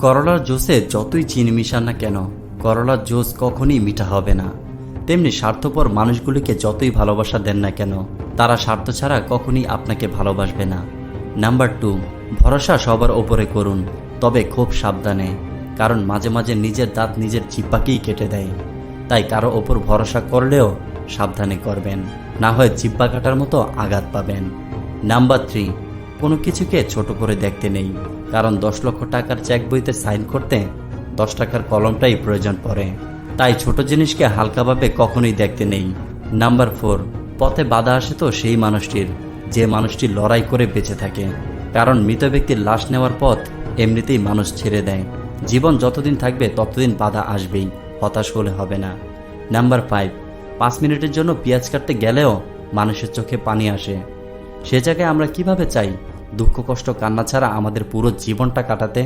করলার জুসে যতই চিনি মিশান না কেন, করলার জুস কখনই মিঠা হবে না। তেমনি স্বার্থপর মানুষগুলিকে যতই ভালোবাসা দেন না কেন, তারা স্বার্থ ছাড়া কখনই আপনাকে ভালোবাসবে না। নাম্বার 2, ভরসা সবার ওপরে করুন, তবে খুব সাবধানে, কারণ মাঝে মাঝে নিজের দাঁত নিজের জিহ্বাকেই কেটে দেয়। তাই কারো ওপর ভরসা করলেও সাবধানে করবেন, না হয় জিহ্বা কাটার মতো আঘাত পাবেন। নাম্বার 3, কোনো কিছুকে ছোট করে দেখতে নেই, কারণ 10 লক্ষ টাকার চেক বইতে সাইন করতে 10 টাকার কলমটাই প্রয়োজন পড়ে। তাই ছোট জিনিসকে হালকাভাবে কখনোই দেখতে নেই। নাম্বার 4, পথে বাধা আসে তো সেই মানুষটির, যে মানুষটি লড়াই করে বেঁচে থাকে, কারণ মৃত ব্যক্তির লাশ নেওয়ার পথ এমনিতেই মানুষ ছেড়ে দেয়। জীবন যতদিন থাকবে ততদিন বাধা আসবেই, হতাশ হলে হবে না। নাম্বার 5, 5 মিনিটের জন্য পেঁয়াজ কাটতে গেলেও মানুষের চোখে পানি আসে। সে জায়গায় আমরা কিভাবে চাই দুঃখ কষ্ট কান্না ছাড়া আমাদের পুরো জীবনটা কাটাতে?